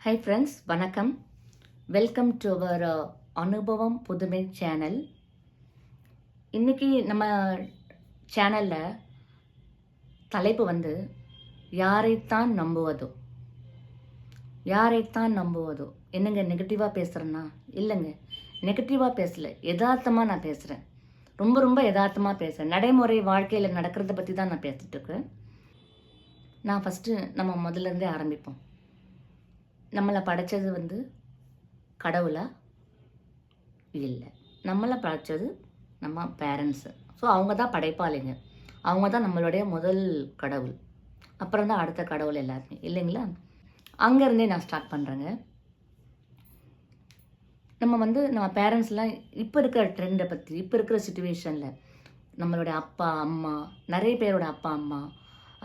Hi friends, வணக்கம். Welcome to our அனுபவம் புதுமை சேனல். இன்றைக்கி நம்ம சேனலில் தலைப்பு வந்து யாரைத்தான் நம்புவதோ. யாரைத்தான் நம்புவதோ. என்னங்க நெகட்டிவாக பேசுகிறேன்னா? இல்லைங்க, நெகட்டிவாக பேசலை, யதார்த்தமாக நான் பேசுகிறேன். ரொம்ப யதார்த்தமாக பேசுகிறேன். நடைமுறை வாழ்க்கையில் நடக்கிறத பற்றி தான் நான் பேசிகிட்ருக்கேன். நான் ஃபஸ்ட்டு நம்ம முதல்லேருந்தே ஆரம்பிப்போம். நம்மளை படைச்சது வந்து கடவுளா? இல்லை. நம்மளை படைச்சது நம்ம பேரண்ட்ஸு. ஸோ அவங்க தான் படைப்பாளிங்க. அவங்க தான் நம்மளுடைய முதல் கடவுள். அப்புறம் தான் அடுத்த கடவுள் எல்லாருமே, இல்லைங்களா? அங்கேருந்தே நான் ஸ்டார்ட் பண்ணுறேங்க. நம்ம பேரண்ட்ஸ்லாம் இப்போ இருக்கிற ட்ரெண்டை பற்றி, இப்போ இருக்கிற சுச்சுவேஷனில் நம்மளுடைய அப்பா அம்மா, நிறைய பேரோட அப்பா அம்மா,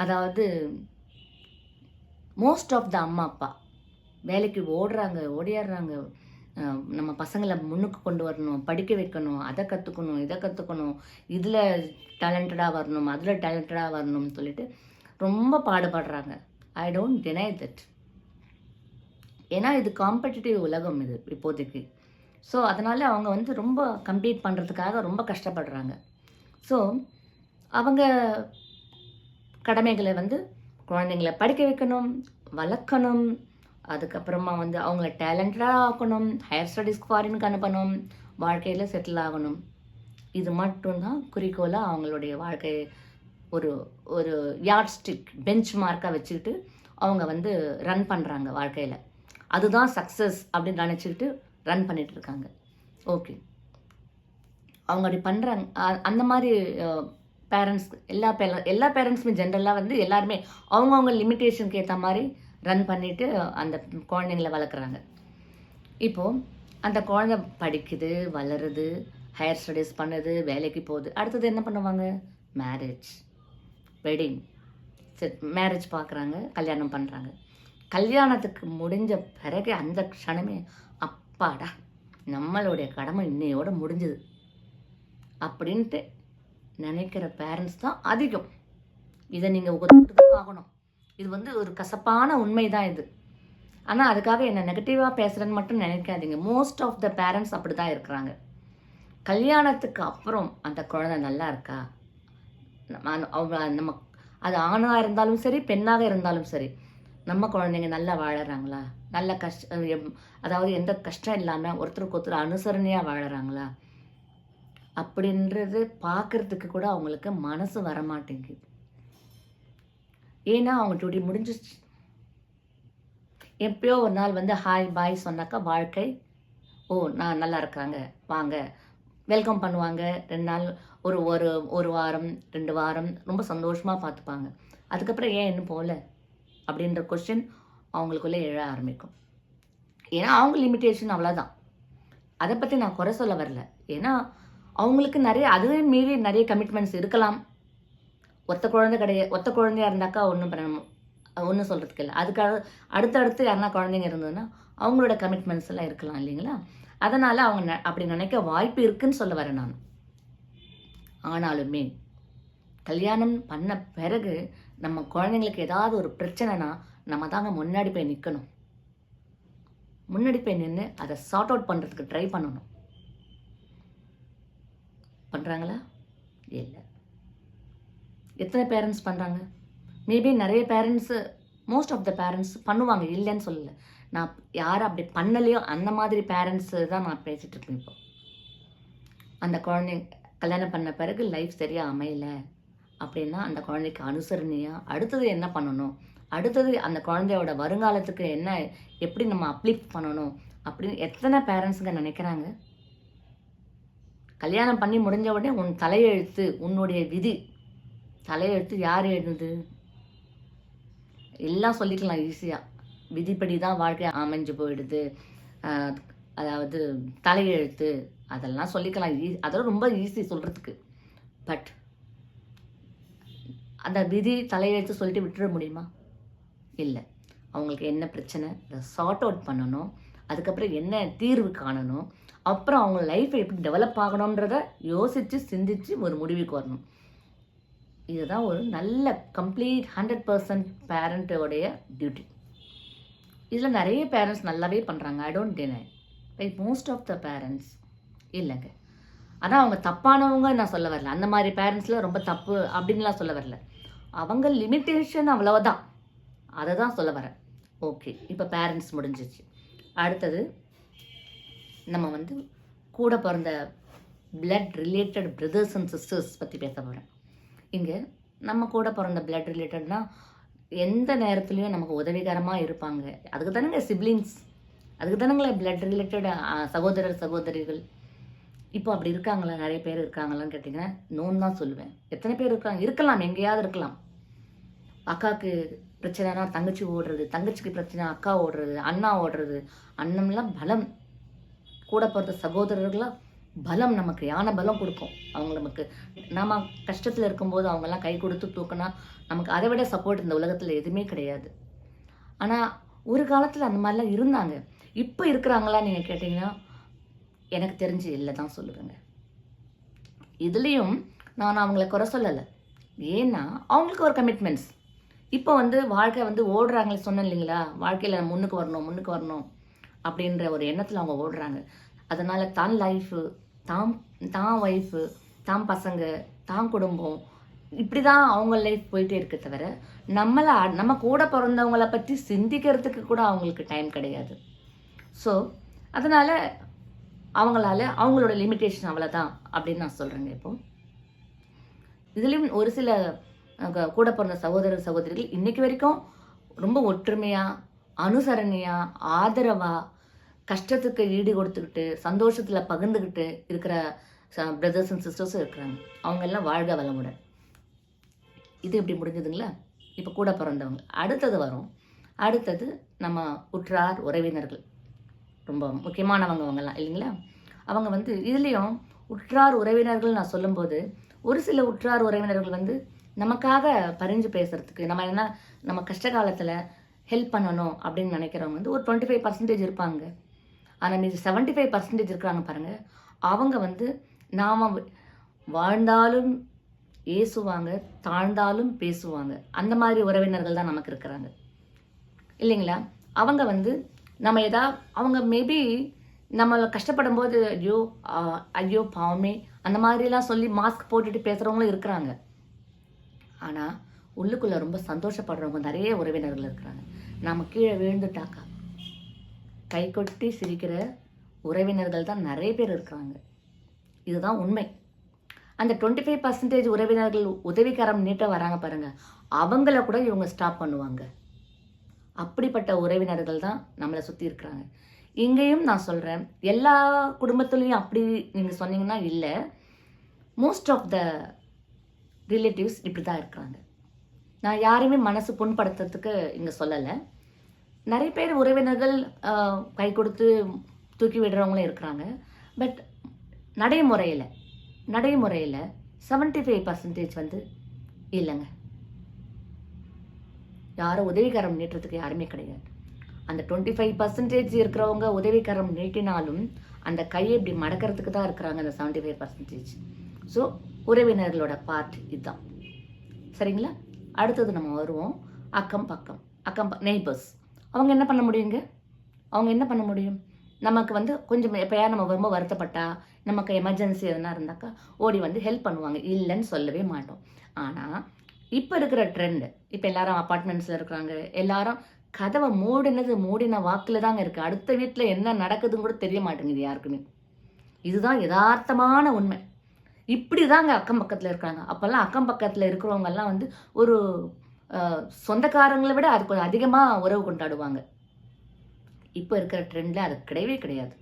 அதாவது மோஸ்ட் ஆஃப் த அம்மா அப்பா வேலைக்கு ஓடியாடுறாங்க. நம்ம பசங்களை முன்னுக்கு கொண்டு வரணும், படிக்க வைக்கணும், அதை கற்றுக்கணும், இதை கற்றுக்கணும், இதில் டேலண்டடாக வரணும், அதில் டேலண்டடாக வரணும்னு சொல்லிட்டு ரொம்ப பாடுபடுறாங்க. I don't deny that. ஏன்னா இது காம்படிட்டிவ் உலகம் இது இப்போதைக்கு. ஸோ அதனால் அவங்க வந்து ரொம்ப கம்ப்ளீட் பண்ணுறதுக்காக ரொம்ப கஷ்டப்படுறாங்க. ஸோ அவங்க கடமைகளை வந்து குழந்தைங்களை படிக்க வைக்கணும், வளர்க்கணும், அதுக்கப்புறமா வந்து அவங்கள டேலண்டடாக ஆக்கணும், ஹையர் ஸ்டடீஸ்க்கு ஃபாரினுக்கு அனுப்பணும், வாழ்க்கையில் செட்டில் ஆகணும். இது மட்டும்தான் குறிக்கோளாக அவங்களுடைய வாழ்க்கையை ஒரு ஒரு யார்ட் ஸ்டிக் பெஞ்ச் மார்க்காக வச்சுக்கிட்டு அவங்க வந்து ரன் பண்ணுறாங்க வாழ்க்கையில். அதுதான் சக்ஸஸ் அப்படின்னு நினச்சிக்கிட்டு ரன் பண்ணிகிட்ருக்காங்க. ஓகே, அவங்க அப்படி பண்ணுறாங்க. அந்த மாதிரி பேரண்ட்ஸ் எல்லா பேரண்ட்ஸுமே ஜென்ரலாக வந்து எல்லாருமே அவங்கவுங்க லிமிட்டேஷனுக்கு ஏற்ற மாதிரி ரன் பண்ணிவிட்டு அந்த குழந்தைங்கள வளர்க்குறாங்க. இப்போது அந்த குழந்தை படிக்குது, வளருது, ஹையர் ஸ்டடீஸ் பண்ணுது, வேலைக்கு போகுது. அடுத்தது என்ன பண்ணுவாங்க? மேரேஜ், வெட்டிங், மேரேஜ் பார்க்குறாங்க, கல்யாணம் பண்ணுறாங்க. கல்யாணத்துக்கு முடிஞ்ச பிறகு அந்த க்ஷணமே அப்பாடா நம்மளுடைய கடமை இன்னையோட முடிஞ்சுது அப்படின்ட்டு நினைக்கிற பேரண்ட்ஸ் தான் அதிகம். இதை நீங்கள் ஒத்துக்கிட்டு ஆகணும். இது வந்து ஒரு கசப்பான உண்மை தான் இது. ஆனால் அதுக்காக என்ன நெகட்டிவாக பேசுகிறேன்னு மட்டும் நினைக்காதீங்க. மோஸ்ட் ஆஃப் த பேரண்ட்ஸ் அப்படி தான் இருக்கிறாங்க. கல்யாணத்துக்கு அப்புறம் அந்த குழந்தை நல்லா இருக்கா, நம்ம அது ஆணாக இருந்தாலும் சரி, பெண்ணாக இருந்தாலும் சரி, நம்ம குழந்தைங்க நல்லா வாழறாங்களா, நல்ல அதாவது எந்த கஷ்டம் இல்லாமல் ஒருத்தருக்கு ஒருத்தர் அனுசரணையாக வாழறாங்களா அப்படின்றது பார்க்குறதுக்கு கூட அவங்களுக்கு மனசு வரமாட்டேங்குது. ஏன்னா அவங்க டியூட்டி முடிஞ்சிச்சு. எப்பயோ ஒரு நாள் வந்து ஹாய் பாய் சொன்னாக்கா வாழ்க்கை, நான் நல்லா இருக்காங்க வாங்க வெல்கம் பண்ணுவாங்க. 2 நாள், ஒரு வாரம் 2 வாரம் ரொம்ப சந்தோஷமாக பார்த்துப்பாங்க. அதுக்கப்புறம் ஏன் இன்னும் போகல அப்படின்ற கொஸ்டின் அவங்களுக்குள்ளே எழ ஆரம்பிக்கும். ஏன்னா அவங்க லிமிட்டேஷன் அவ்வளோதான். அதை பற்றி நான் குறை சொல்ல வரல. ஏன்னா அவங்களுக்கு அதுவே மீறி நிறைய கமிட்மெண்ட்ஸ் இருக்கலாம். ஒத்த குழந்தையாக இருந்தாக்கா ஒன்றும் சொல்கிறதுக்கு இல்லை. அதுக்காக அடுத்தடுத்து யாருன்னா குழந்தைங்க இருந்ததுன்னா அவங்களோட கமிட்மெண்ட்ஸ் எல்லாம் இருக்கலாம் இல்லைங்களா? அதனால் அவங்க அப்படி நினைக்க வாய்ப்பு இருக்குன்னு சொல்ல வரேன் நான். ஆனாலுமே கல்யாணம் பண்ண பிறகு நம்ம குழந்தைங்களுக்கு ஏதாவது ஒரு பிரச்சனைனா நம்ம தாங்க முன்னாடி போய் நிற்கணும். முன்னாடி போய் நின்று அதை சார்ட் அவுட் பண்ணுறதுக்கு ட்ரை பண்ணணும். பண்ணுறாங்களா? இல்லை. எத்தனை பேரண்ட்ஸ் பண்ணுறாங்க? மேபி நிறைய parents, most of the parents பண்ணுவாங்க, இல்லைன்னு சொல்லலை. நான் யார் அப்படி பண்ணலையோ அந்த மாதிரி பேரண்ட்ஸு தான் நான் பேசிகிட்டு இருக்கேன். இப்போ அந்த குழந்தை கல்யாணம் பண்ண பிறகு லைஃப் சரியாக அமையலை அப்படின்னா அந்த குழந்தைக்கு அனுசரணையாக அடுத்தது என்ன பண்ணணும், அடுத்தது அந்த குழந்தையோட வருங்காலத்துக்கு என்ன, எப்படி நம்ம அப்லிஃப்ட் பண்ணணும் அப்படின்னு எத்தனை பேரண்ட்ஸுங்க நினைக்கிறாங்க? கல்யாணம் பண்ணி முடிஞ்ச உடனே உன் தலையெழுத்து, உன்னுடைய விதி, தலையெழுத்து யார் எழுதுது? எல்லாம் சொல்லிக்கலாம் ஈஸியாக. விதிப்படி தான் வாழ்க்கை அமைஞ்சு போயிடுது, அதாவது தலையெழுத்து, அதெல்லாம் சொல்லிக்கலாம். அதெல்லாம் ரொம்ப ஈஸி சொல்கிறதுக்கு. பட் அந்த விதி தலையெழுத்து சொல்லிட்டு விட்டுற முடியுமா? இல்லை. அவங்களுக்கு என்ன பிரச்சனை அதை சார்ட் அவுட் பண்ணணும். அதுக்கப்புறம் என்ன தீர்வு காணணும். அப்புறம் அவங்க லைஃப்பை எப்படி டெவலப் ஆகணுன்றதை யோசித்து சிந்தித்து ஒரு முடிவுக்கு வரணும். இதுதான் ஒரு நல்ல கம்ப்ளீட் 100% பேரண்ட்டோடைய டியூட்டி. இதில் நிறைய பேரண்ட்ஸ் நல்லாவே பண்ணுறாங்க, I don't deny. But most of the parents இல்லைங்க. ஆனால் அவங்க தப்பானவங்க நான் சொல்ல வரல, அந்த மாதிரி பேரண்ட்ஸில் ரொம்ப தப்பு அப்படின்லாம் சொல்ல வரல. அவங்க லிமிட்டேஷன் அவ்வளவுதான், அதை தான் சொல்ல வரேன். ஓகே, இப்போ பேரண்ட்ஸ் முடிஞ்சிச்சு. அடுத்தது நம்ம வந்து கூட பிறந்த blood related brothers and sisters பற்றி பேச போகிறேன். இங்கே நம்ம கூட பிறந்த பிளட் ரிலேட்டட்னா எந்த நேரத்துலையும் நமக்கு உதவிகரமாக இருப்பாங்க. அதுக்கு தானுங்க சிப்ளிங்ஸ், அதுக்கு தானுங்களே பிளட் ரிலேட்டட் சகோதரர் சகோதரிகள். இப்போ அப்படி இருக்காங்களா, நிறைய பேர் இருக்காங்களான்னு கேட்டிங்கன்னா நோன்னு தான் சொல்லுவேன். எத்தனை பேர் இருக்காங்க, இருக்கலாம், எங்கேயாவது இருக்கலாம். அக்காவுக்கு பிரச்சனைனா தங்கச்சி ஓடுறது, தங்கச்சிக்கு பிரச்சனை அக்கா ஓடுறது, அண்ணா ஓடுறது. அண்ணம்லாம் பலம், கூட பிறந்த சகோதரர்களாக பலம், நமக்கு யானை பலம் கொடுக்கும். அவங்க நமக்கு நம்ம கஷ்டத்தில் இருக்கும்போது அவங்கெல்லாம் கை கொடுத்து தூக்கினா நமக்கு அதை விட சப்போர்ட் இந்த உலகத்தில் எதுவுமே கிடையாது. ஆனால் ஒரு காலத்தில் அந்த மாதிரிலாம் இருந்தாங்க. இப்போ இருக்கிறாங்களா நீங்கள் கேட்டிங்கன்னா எனக்கு தெரிஞ்சு இல்லை தான் சொல்லுவேங்க. இதுலேயும் நான் அவங்கள குறை சொல்லலை, ஏன்னா அவங்களுக்கு ஒரு கமிட்மெண்ட்ஸ். இப்போ வந்து வாழ்க்கை வந்து ஓடுறாங்களே, சொன்னேன் இல்லைங்களா, வாழ்க்கையில் முன்னுக்கு வரணும் அப்படின்ற ஒரு எண்ணத்தில் அவங்க ஓடுறாங்க. அதனால் தான் லைஃபு, தான் ஒய்ஃபு, தான் பசங்க, தான் குடும்பம், இப்படி தான் அவங்க லைஃப் போயிட்டே இருக்க தவிர நம்ம கூட பிறந்தவங்களை பற்றி சிந்திக்கிறதுக்கு கூட அவங்களுக்கு டைம் கிடையாது. ஸோ அதனால் அவங்களோட லிமிட்டேஷன் அவ்வளோதான் அப்படின்னு நான் சொல்கிறேங்க. இப்போது இதுலேயும் ஒரு சில கூட பிறந்த சகோதர சகோதரிகள் இன்றைக்கு வரைக்கும் ரொம்ப ஒற்றுமையாக, அனுசரணையாக, ஆதரவாக, கஷ்டத்துக்கு ஈடு கொடுத்துக்கிட்டு சந்தோஷத்தில் பகிர்ந்துக்கிட்டு இருக்கிற பிரதர்ஸ் அண்ட் சிஸ்டர்ஸும் இருக்கிறாங்க. அவங்கெல்லாம் வாழ்க வளமுடன். இது இப்படி முடிஞ்சதுங்களா? இப்போ கூட பிறந்தவங்க அடுத்தது வரும். அடுத்தது நம்ம உற்றார் உறவினர்கள், ரொம்ப முக்கியமானவங்க அவங்கெல்லாம் இல்லைங்களா. அவங்க வந்து இதுலேயும் உற்றார் உறவினர்கள் நான் சொல்லும்போது ஒரு சில உற்றார் உறவினர்கள் வந்து நமக்காக பரிஞ்சு பேசுகிறதுக்கு, நம்ம கஷ்ட காலத்தில் ஹெல்ப் பண்ணணும் அப்படின்னு நினைக்கிறவங்க வந்து ஒரு 25% இருப்பாங்க. ஆனால் மீது 75% இருக்கிறாங்க பாருங்கள். அவங்க வந்து நாம் வாழ்ந்தாலும் ஏசுவாங்க, தாழ்ந்தாலும் பேசுவாங்க. அந்த மாதிரி உறவினர்கள் தான் நமக்கு இருக்கிறாங்க இல்லைங்களா. அவங்க வந்து நம்ம அவங்க மேபி நம்மளை கஷ்டப்படும் போது ஐயோ பாவமே அந்த மாதிரிலாம் சொல்லி மாஸ்க் போட்டுட்டு பேசுகிறவங்களும் இருக்கிறாங்க. ஆனால் உள்ளுக்குள்ளே ரொம்ப சந்தோஷப்படுறவங்க நிறைய உறவினர்கள் இருக்கிறாங்க. நம்ம கீழே விழுந்துட்டாக்கா கை கொட்டி சிரிக்கிற உறவினர்கள் தான் நிறைய பேர் இருக்கிறாங்க. இதுதான் உண்மை. அந்த 25% உறவினர்கள் உதவிக்கரம் நீட்ட வராங்க பாருங்க, அவங்கள கூட இவங்க ஸ்டாப் பண்ணுவாங்க. அப்படிப்பட்ட உறவினர்கள் தான் நம்மளை சுற்றி இருக்கிறாங்க. இங்கேயும் நான் சொல்கிறேன், எல்லா குடும்பத்துலேயும் அப்படி நீங்கள் சொன்னீங்கன்னா இல்லை, மோஸ்ட் ஆஃப் த ரிலேட்டிவ்ஸ் இப்படி தான் இருக்கிறாங்க. நான் யாரையுமே மனசு புண்படுத்துறதுக்கு இங்கே சொல்லலை. நிறைய பேர் உறவினர்கள் கை கொடுத்து தூக்கி விடுறவங்களும் இருக்கிறாங்க. பட் நடைமுறையில் 75% வந்து இல்லைங்க. யாரும் உதவிகரம் நீட்டுறதுக்கு யாருமே கிடையாது. அந்த 25% இருக்கிறவங்க உதவிகரம் நீட்டினாலும் அந்த கையை இப்படி மடக்கிறதுக்கு தான் இருக்கிறாங்க அந்த 75%. ஸோ உறவினர்களோட பார்ட் இதுதான். சரிங்களா? அடுத்தது நம்ம வருவோம் அக்கம் பக்கம், நெய்பர்ஸ். அவங்க என்ன பண்ண முடியும்? நமக்கு வந்து கொஞ்சம் எப்போயா நம்ம ரொம்ப வருத்தப்பட்டா, நமக்கு எமர்ஜென்சி எதுனா இருந்தாக்கா ஓடி வந்து ஹெல்ப் பண்ணுவாங்க, இல்லைன்னு சொல்லவே மாட்டோம். ஆனால் இப்போ இருக்கிற ட்ரெண்டு, இப்போ எல்லாரும் அப்பார்ட்மெண்ட்ஸில் இருக்கிறாங்க, எல்லாரும் கதவை மூடின வாக்கில் தாங்க இருக்குது. அடுத்த வீட்டில் என்ன நடக்குதுன்னு கூட தெரிய மாட்டேங்குது யாருக்குமே. இதுதான் யதார்த்தமான உண்மை. இப்படி தாங்க அக்கம் பக்கத்தில் இருக்காங்க. அப்போல்லாம் அக்கம் பக்கத்தில் இருக்கிறவங்கெல்லாம் வந்து ஒரு சொந்தக்காரங்களை விட அது கொஞ்சம் அதிகமாக உறவு கொண்டாடுவாங்க. இப்போ இருக்கிற ட்ரெண்டில் அது கிடையவே கிடையாது.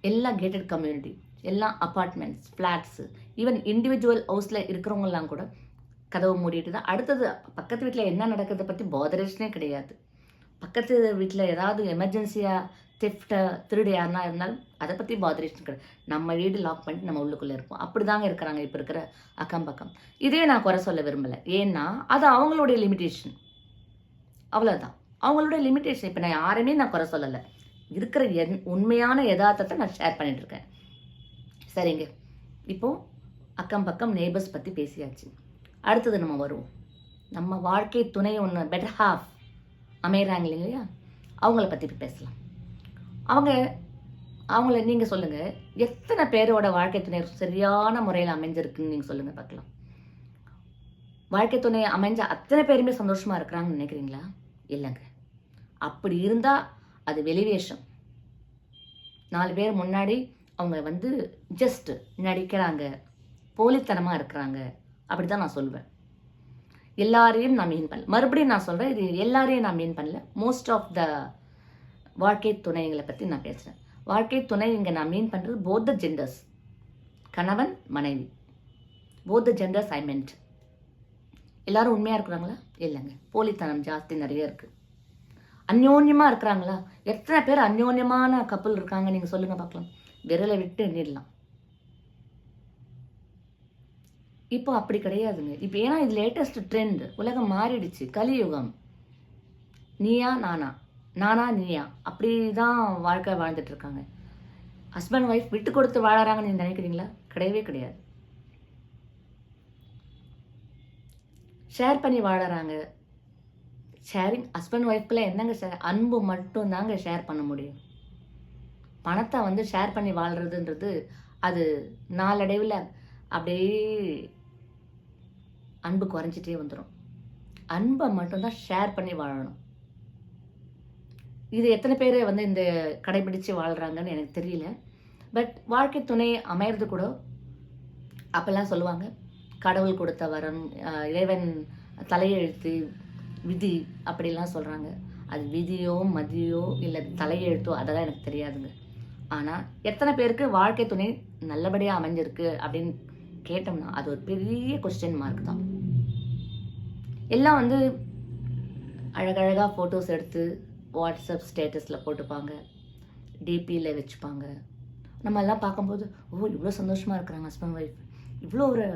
எல்லாம் கேட்டட் கம்யூனிட்டி, எல்லாம் அப்பார்ட்மெண்ட்ஸ், ஃப்ளாட்ஸு, ஈவன் இண்டிவிஜுவல் ஹவுஸில் இருக்கிறவங்கலாம் கூட கதவு மூடிட்டு தான். அடுத்தது பக்கத்து வீட்டில் என்ன நடக்கிறத பற்றி பாதரேஷனே கிடையாது. பக்கத்து வீட்டில் ஏதாவது எமர்ஜென்சியாக திருடு யாருன்னா இருந்தாலும் அதை பற்றி பாதரேஷன் கிடையாது. நம்ம வீடு லாக் பண்ணிட்டு நம்ம உள்ளுக்குள்ளே இருப்போம். அப்படி தாங்க இருக்கிறாங்க இப்போ இருக்கிற அக்கம் பக்கம். இதே நான் குறை சொல்ல விரும்பலை, ஏன்னா அது அவங்களுடைய லிமிட்டேஷன், அவ்வளோதான் அவங்களுடைய லிமிட்டேஷன். இப்போ நான் யாருமே நான் குறை சொல்லலை, இருக்கிற உண்மையான யதார்த்தத்தை நான் ஷேர் பண்ணிட்டுருக்கேன். சரிங்க, இப்போது அக்கம் பக்கம் நெய்பர்ஸ் பற்றி பேசியாச்சு. அடுத்தது நம்ம வருவோம், நம்ம வாழ்க்கை துணை ஒன்று பெட்டர் ஹாஃப் அமைகிறாங்க இல்லைங்களா. அவங்கள பற்றி பேசலாம். அவங்கள நீங்கள் சொல்லுங்கள், எத்தனை பேரோட வாழ்க்கை துணை சரியான முறையில் அமைஞ்சிருக்குன்னு நீங்கள் சொல்லுங்கள் பார்க்கலாம். வாழ்க்கை துணை அமைஞ்ச அத்தனை பேருமே சந்தோஷமாக இருக்கிறாங்கன்னு நினைக்கிறீங்களா? இல்லைங்க. அப்படி இருந்தால் அது வெளிவேஷம். 4 பேர் முன்னாடி அவங்க ஜஸ்ட் நடிக்கிறாங்க, போலித்தனமாக இருக்கிறாங்க, அப்படி தான் நான் சொல்வேன். எல்லாரையும் நான் மீன் பண்ணல. மறுபடியும் நான் சொல்கிறேன், இது எல்லாரையும் நான் மீன் பண்ணல. மோஸ்ட் ஆஃப் த வாழ்க்கை துணைங்களை பற்றி நான் பேசுகிறேன். வாழ்க்கை துணை இங்கே நான் மீன் பண்ணுறது போத் த ஜெண்டர்ஸ், கணவன் மனைவி, போத் த ஜெண்டர்ஸ் ஐ மென்ட். எல்லாரும் உண்மையாக இருக்கிறாங்களா? இல்லைங்க. போலித்தனம் ஜாஸ்தி நிறைய இருக்குது. அந்யோன்யமாக இருக்கிறாங்களா? எத்தனை பேர் அந்யோன்யமான கப்பல் இருக்காங்க நீங்கள் சொல்லுங்கள் பார்க்கலாம். விரலை விட்டு எண்ணிடலாம். இப்போ அப்படி கிடையாதுங்க. இப்போ ஏன்னா இது லேட்டஸ்ட் ட்ரெண்ட், உலகம் மாறிடுச்சு, கலியுகம். நீயா நானா, நானா நீயா, அப்படி தான் வாழ்க்கை வாழ்ந்துட்டு இருக்காங்க. ஹஸ்பண்ட் ஒய்ஃப் விட்டு கொடுத்து வாழறாங்கன்னு நீங்கள் நினைக்கிறீங்களா? கிடையவே கிடையாது. ஷேர் பண்ணி வாழறாங்க. ஷேரிங் ஹஸ்பண்ட் ஒய்ஃப்குள்ள என்னங்க அன்பு மட்டும் தாங்க ஷேர் பண்ண முடியும். பணத்தை ஷேர் பண்ணி வாழ்கிறதுன்றது அது நாளடைவில் அப்படியே அன்பு குறைஞ்சிட்டே வந்துடும். அன்பை மட்டும்தான் ஷேர் பண்ணி வாழணும். இது எத்தனை பேர் இந்த கடைபிடிச்சு வாழ்கிறாங்கன்னு எனக்கு தெரியல. பட் வாழ்க்கை துணை அமையிறது கூட அப்போல்லாம் சொல்லுவாங்க, கடவுள் கொடுத்த வரம், இறைவன் தலையெழுத்து, விதி அப்படிலாம் சொல்கிறாங்க. அது விதியோ மதியோ இல்லை தலையெழுத்தோ அதெல்லாம் எனக்கு தெரியாதுங்க. ஆனால் எத்தனை பேருக்கு வாழ்க்கை துணை நல்லபடியாக அமைஞ்சிருக்கு அப்படின்னு கேட்டோம்னா அது ஒரு பெரிய கொஸ்டின் மார்க் தான். எல்லாம் அழகழகாக ஃபோட்டோஸ் எடுத்து வாட்ஸ்அப் ஸ்டேட்டஸில் போட்டுப்பாங்க, டிபியில் வச்சுப்பாங்க. நம்ம எல்லாம் பார்க்கும்போது இவ்வளோ சந்தோஷமாக இருக்கிறாங்க ஹஸ்பண்ட் ஒய்ஃப், இவ்வளோ ஒரு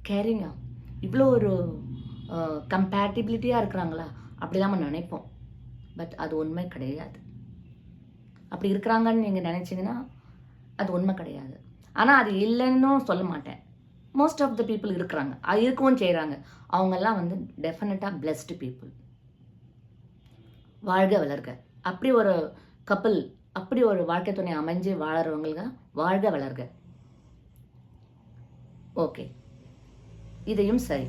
கேரிங்காக, இவ்வளோ ஒரு கம்பேட்டிபிலிட்டியாக இருக்கிறாங்களா, அப்படிலாம் நம்ம நினைப்போம். பட் அது உண்மை கிடையாது. அப்படி இருக்கிறாங்கன்னு நீங்கள் நினச்சிங்கன்னா அது உண்மை கிடையாது. ஆனால் அது இல்லைன்னு சொல்ல மாட்டேன். மோஸ்ட் ஆஃப் த பீப்புள் இருக்கிறாங்க, அது இருக்கவும் செய்கிறாங்க. அவங்கெல்லாம் டெஃபினட்டாக பிளெஸ்டு பீப்புள். வாழ்க வளர்க. அப்படி ஒரு கப்பல், அப்படி ஒரு வாழ்க்கை துணை அமைஞ்சு வாழறவங்களுக்கு வாழ்க வளர்க. ஓகே, இதையும் சரி.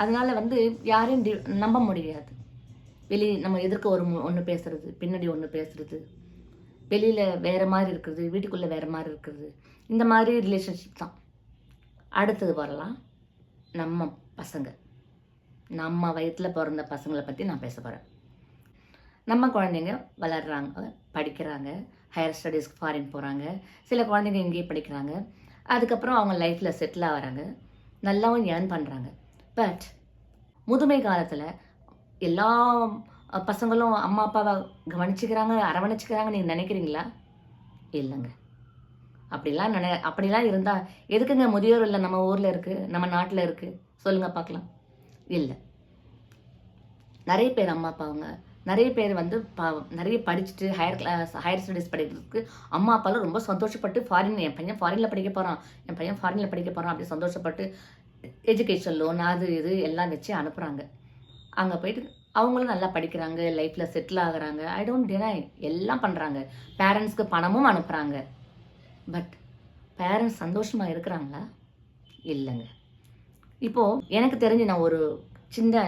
அதனால் யாரையும் நம்ப முடியாது. நம்ம எதிர்க்க ஒன்று பேசுறது, பின்னாடி ஒன்று பேசுறது, வெளியில் வேறு மாதிரி இருக்கிறது, வீட்டுக்குள்ளே வேறு மாதிரி இருக்கிறது, இந்த மாதிரி ரிலேஷன்ஷிப் தான். அடுத்தது வரலாம் நம்ம பசங்க, நம்ம வயிற்றில் பிறந்த பசங்களை பற்றி நான் பேச போகிறேன். நம்ம குழந்தைங்க வளர்கிறாங்க, படிக்கிறாங்க, ஹையர் ஸ்டடீஸ்க்கு ஃபாரின் போகிறாங்க. சில குழந்தைங்க இங்கேயே படிக்கிறாங்க. அதுக்கப்புறம் அவங்க லைஃப்பில் செட்டில் ஆகிறாங்க, நல்லாவும் ஏர்ன் பண்ணுறாங்க. பட் முதுமை காலத்தில் எல்லா பசங்களும் அம்மா அப்பாவை கவனிச்சுக்கிறாங்க, அரவணைச்சிக்கிறாங்க நீங்கள் நினைக்கிறீங்களா? இல்லைங்க. அப்படிலாம் இருந்தால் எதுக்குங்க முதியோர் இல்லை நம்ம ஊரில் இருக்குது, நம்ம நாட்டில் இருக்குது? சொல்லுங்கள் பார்க்கலாம். இல்லை, நிறைய பேர் அம்மா அப்பாவங்க, நிறைய பேர் நிறைய படிச்சுட்டு ஹையர் ஸ்டடீஸ் படிக்கிறதுக்கு அம்மா அப்பாலாம் ரொம்ப சந்தோஷப்பட்டு என் பையன் ஃபாரினில் படிக்க போகிறான் அப்படி சந்தோஷப்பட்டு எஜுகேஷன் லோன் அது இது எல்லாம் வச்சு அனுப்புகிறாங்க. அங்கே போயிட்டு அவங்களும் நல்லா படிக்கிறாங்க, லைஃப்பில் செட்டில் ஆகுறாங்க. ஐ டோன்ட் டினை, எல்லாம் பண்ணுறாங்க. பேரண்ட்ஸ்க்கு பணமும் அனுப்புகிறாங்க. பட் பேரண்ட்ஸ் சந்தோஷமாக இருக்கிறாங்களா? இல்லைங்க. இப்போது எனக்கு தெரிஞ்சு நான் ஒரு சின்ன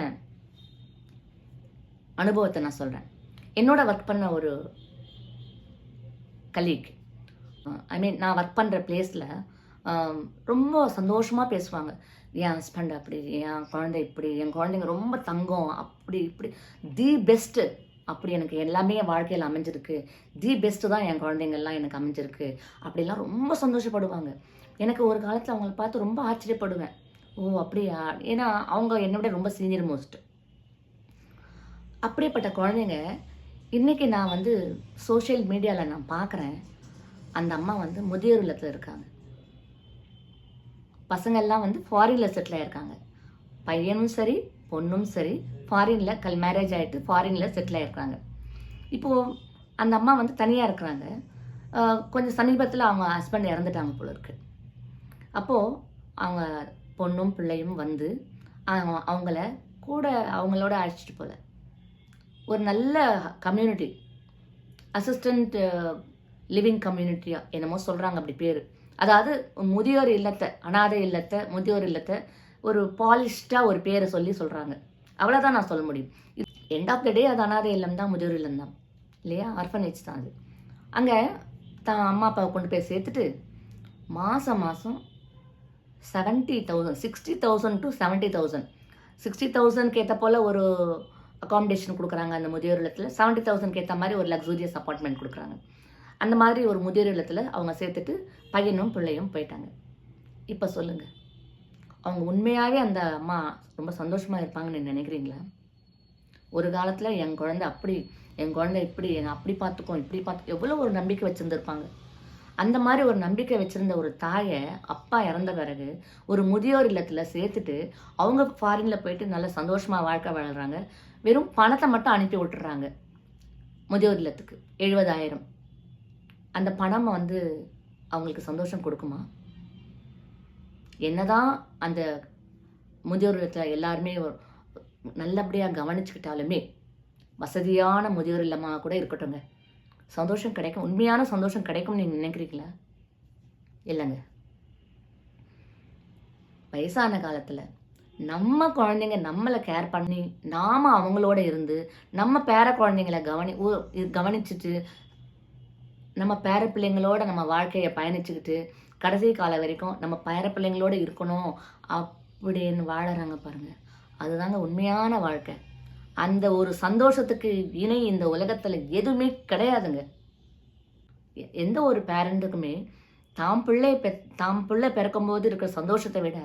அனுபவத்தை நான் சொல்கிறேன். என்னோட ஒர்க் பண்ண ஒரு கலீக், நான் ஒர்க் பண்ணுற பிளேஸில் ரொம்ப சந்தோஷமாக பேசுவாங்க. என் ஹஸ்பண்ட் அப்படி, என் குழந்தை இப்படி, என் குழந்தைங்க ரொம்ப தங்கம், அப்படி இப்படி தி பெஸ்ட்டு, அப்படி எனக்கு எல்லாமே என் வாழ்க்கையில் அமைஞ்சிருக்கு, தி பெஸ்ட்டு தான் என் குழந்தைங்கள்லாம் எனக்கு அமைஞ்சிருக்கு, அப்படிலாம் ரொம்ப சந்தோஷப்படுவாங்க. எனக்கு ஒரு காலத்தில் அவங்கள பார்த்து ரொம்ப ஆச்சரியப்படுவேன். அப்படியா? ஏன்னா அவங்க என்னை விட ரொம்ப சீனியர் மோஸ்ட். அப்படிப்பட்ட குழந்தைங்க இன்றைக்கி நான் சோஷியல் மீடியாவில் நான் பார்க்குறேன். அந்த அம்மா முதியோர் இல்லத்தில் இருக்காங்க. பசங்கள்லாம் ஃபாரினில் செட்டில் ஆகிருக்காங்க. பையனும் சரி பொண்ணும் சரி ஃபாரினில் மேரேஜ் ஆகிட்டு ஃபாரினில் செட்டில் ஆகிருக்காங்க. இப்போது அந்த அம்மா தனியாக இருக்கிறாங்க. கொஞ்சம் சமீபத்தில் அவங்க ஹஸ்பண்ட் இறந்துட்டாங்க போல இருக்கு. அப்போது அவங்க பொண்ணும் பிள்ளையும் அவங்கள கூட அவங்களோட அழைச்சிட்டு போல ஒரு நல்ல கம்யூனிட்டி, அசிஸ்டண்ட் லிவிங் கம்யூனிட்டியா என்னமோ சொல்கிறாங்க அப்படி பேர். அதாவது முதியோர் இல்லத்தை, அனாதை இல்லத்தை, முதியோர் இல்லத்தை ஒரு பாலிஷ்டாக ஒரு பேரை சொல்லி சொல்கிறாங்க. அவ்வளோதான் நான் சொல்ல முடியும். எண்ட் ஆஃப் த டே அது அனாதை இல்லம் தான், முதியோர் இல்லம் தான் இல்லையா, ஆர்ஃபனேஜ் தான் அது. அங்கே தான் அம்மா அப்பாவை கொண்டு போய் சேர்த்துட்டு மாதம் 70,000, 60,000 to 70,000, 60,000 ஏற்ற போல் ஒரு அகாமடேஷன் கொடுக்குறாங்க அந்த முதியோர் இல்லத்தில். 70,000 ஏற்ற மாதிரி ஒரு லக்ஸூரியஸ் அப்பார்ட்மெண்ட் கொடுக்குறாங்க. அந்த மாதிரி ஒரு முதியோர் இல்லத்தில் அவங்க சேர்த்துட்டு பையனும் பிள்ளையும் போயிட்டாங்க. இப்போ சொல்லுங்கள், அவங்க உண்மையாகவே அந்த அம்மா ரொம்ப சந்தோஷமாக இருப்பாங்கன்னு நினைக்கிறீங்களா? ஒரு காலத்தில் என் குழந்தை இப்படி என்னை அப்படி பார்த்துக்கும், இப்படி பார்த்து எவ்வளோ ஒரு நம்பிக்கை வச்சுருந்துருப்பாங்க. அந்த மாதிரி ஒரு நம்பிக்கை வச்சுருந்த ஒரு தாயை அப்பா இறந்த பிறகு ஒரு முதியோர் இல்லத்தில் சேர்த்துட்டு அவங்க ஃபாரினில் போயிட்டு நல்ல சந்தோஷமாக வாழ்க்கை வாழறாங்க. வெறும் பணத்தை மட்டும் அனுப்பி விட்டுறாங்க முதியோர் இல்லத்துக்கு, 70,000. அந்த பணம் அவங்களுக்கு சந்தோஷம் கொடுக்குமா? என்னதான் அந்த முதியோர் இல்லத்தில் எல்லாருமே நல்லபடியாக கவனிச்சுக்கிட்டாலுமே, வசதியான முதியோர் இல்லமாக கூட இருக்கட்டும்ங்க, சந்தோஷம் கிடைக்கும், உண்மையான சந்தோஷம் கிடைக்கும்னு நீங்கள் நினைக்கிறீங்களா? இல்லைங்க. வயசான காலத்தில் நம்ம குழந்தைங்க நம்மளை கேர் பண்ணி நாம் அவங்களோட இருந்து நம்ம பேர குழந்தைங்களை கவனிச்சுட்டு நம்ம பேர பிள்ளைங்களோட நம்ம வாழ்க்கையை பயணிச்சுக்கிட்டு கடைசி காலம் வரைக்கும் நம்ம பேர பிள்ளைங்களோட இருக்கணும் அப்படின்னு வாழறாங்க பாருங்க. அதுதாங்க உண்மையான வாழ்க்கை. அந்த ஒரு சந்தோஷத்துக்கு இணை இந்த உலகத்தில் எதுவுமே கிடையாதுங்க. எந்த ஒரு பேரண்ட்டுக்குமே தாம் பிள்ளை பிறக்கும்போது இருக்கிற சந்தோஷத்தை விட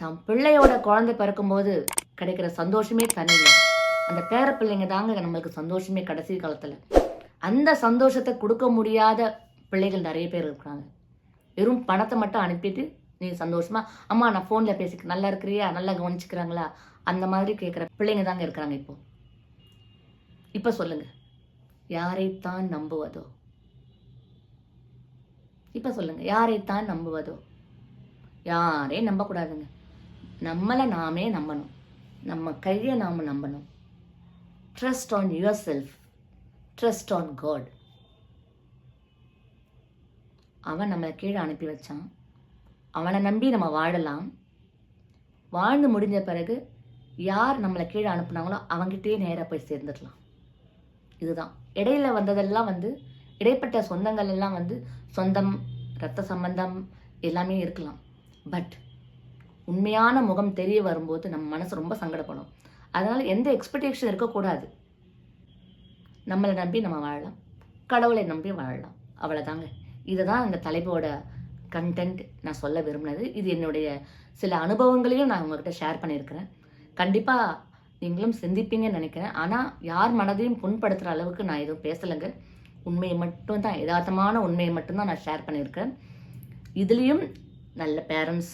தாம் பிள்ளையோட குழந்தை பிறக்கும்போது கிடைக்கிற சந்தோஷமே தனிங்க. அந்த பேர பிள்ளைங்க தாங்க நம்மளுக்கு சந்தோஷமே கடைசி காலத்தில். அந்த சந்தோஷத்தை கொடுக்க முடியாத பிள்ளைகள் நிறைய பேர் இருக்காங்க. வெறும் பணத்தை மட்டும் அனுப்பிட்டு நீ சந்தோஷமா அம்மா நான் ஃபோனில் பேசிக்க, நல்லா இருக்கிறியா, நல்லா கவனிச்சுக்கிறாங்களா, அந்த மாதிரி கேட்குற பிள்ளைங்க தாங்க இருக்கிறாங்க. இப்போ சொல்லுங்க, யாரைத்தான் நம்புவதோ? இப்போ சொல்லுங்க, யாரைத்தான் நம்புவதோ? யாரையும் நம்பக்கூடாதுங்க. நம்மளை நாமே நம்பணும், நம்ம கையை நாம் நம்பணும். Trust on yourself, trust on God. அவன் நம்மளை கீழே அனுப்பி வச்சான், அவனை நம்பி நம்ம வாழலாம். வாழ்ந்து முடிஞ்ச பிறகு யார் நம்மளை கீழே அனுப்புனாங்களோ அவங்ககிட்டயே நேராக போய் சேர்ந்துடலாம். இதுதான். இடையில வந்ததெல்லாம் இடைப்பட்ட சொந்தங்கள் எல்லாம் சொந்தம், இரத்த சம்பந்தம் எல்லாமே இருக்கலாம். பட் உண்மையான முகம் தெரிய வரும்போது நம்ம மனசு ரொம்ப சங்கடப்படும். அதனால் எந்த எக்ஸ்பெக்டேஷன் இருக்கக்கூடாது. நம்மளை நம்பி நம்ம வாழலாம், கடவுளை நம்பி வாழலாம். அவ்வளோதாங்க. இதுதான் இந்த தலைப்போட கண்டென்ட். நான் சொல்ல விரும்பினது இது. என்னுடைய சில அனுபவங்களையும் நான் உங்கள்கிட்ட ஷேர் பண்ணியிருக்கிறேன். கண்டிப்பாக நீங்களும் சிந்திப்பீங்கன்னு நினைக்கிறேன். ஆனால் யார் மனதையும் புண்படுத்துகிற அளவுக்கு நான் எதுவும் பேசலைங்க. உண்மையை மட்டும்தான், யதார்த்தமான உண்மையை மட்டும்தான் நான் ஷேர் பண்ணியிருக்கேன். இதுலேயும் நல்ல பேரண்ட்ஸ்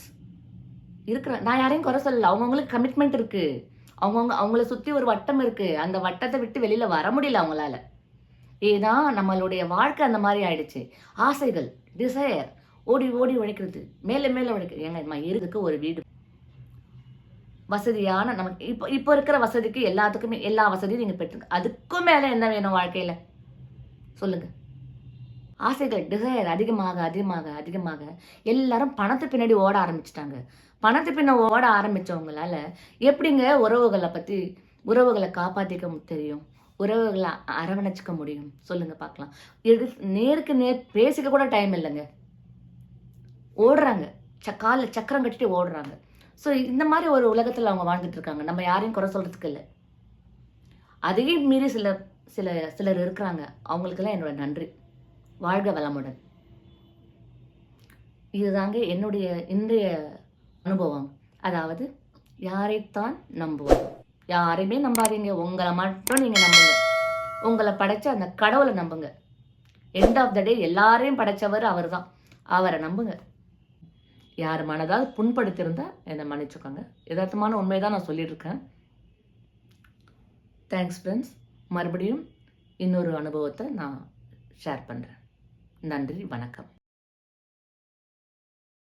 இருக்கிற, நான் யாரையும் குறை சொல்லலை. அவங்கவுங்களுக்கு கமிட்மெண்ட் இருக்குது, அவங்கள சுற்றி ஒரு வட்டம் இருக்குது. அந்த வட்டத்தை விட்டு வெளியில் வர முடியல அவங்களால. ஏதான் நம்மளுடைய வாழ்க்கை அந்த மாதிரி ஆயிடுச்சு. ஆசைகள், டிசையர், ஓடி ஓடி உழைக்கிறது, மேலே மேலே உழைக்கிறது. ஏங்க இருக்குக்கு ஒரு வீடு, வசதியான நமக்கு இப்போ இருக்கிற வசதிக்கு எல்லாத்துக்குமே எல்லா வசதியும் நீங்கள் பெற்றுங்க. அதுக்கும் மேலே என்ன வேணும் வாழ்க்கையில் சொல்லுங்கள்? ஆசைகள், டிசையர் அதிகமாக அதிகமாக அதிகமாக எல்லாரும் பணத்து பின்னாடி ஓட ஆரம்பிச்சிட்டாங்க. பணத்து பின்ன ஓட ஆரம்பித்தவங்களால எப்படிங்க உறவுகளை காப்பாற்றிக்க தெரியும், உறவுகளை அரவணைச்சிக்க முடியும்? சொல்லுங்கள் பார்க்கலாம். நேருக்கு நேர் பேசிக்க கூட டைம் இல்லைங்க. ஓடுறாங்க, காலில் சக்கரம் கட்டிட்டு ஓடுறாங்க. ஸோ இந்த மாதிரி ஒரு உலகத்தில் அவங்க வாழ்ந்துட்டு இருக்காங்க. நம்ம யாரையும் குறை சொல்கிறதுக்கு இல்லை. அதையும் மீறி சிலர் இருக்கிறாங்க. அவங்களுக்கெல்லாம் என்னோட நன்றி. வாழ்க வளமுடன். இதுதாங்க என்னுடைய இன்றைய அனுபவம். அதாவது யாரைத்தான் நம்புவது? யாரையுமே நம்பாதீங்க. உங்களை மட்டும் நீங்கள் நம்புங்க. உங்களை படைச்ச அந்த கடவுளை நம்புங்க. எண்ட் ஆஃப் த டே எல்லாரையும் படைச்சவர் அவர் தான். அவரை நம்புங்க. யார் மனதாவது புண்படுத்தியிருந்தா என்னை மன்னிச்சுக்கோங்க. யதார்த்தமான உண்மை தான் நான் சொல்லிட்டு இருக்கேன். Thanks friends. மறுபடியும் இன்னொரு அனுபவத்தை நான் ஷேர் பண்ணுறேன். நன்றி, வணக்கம்.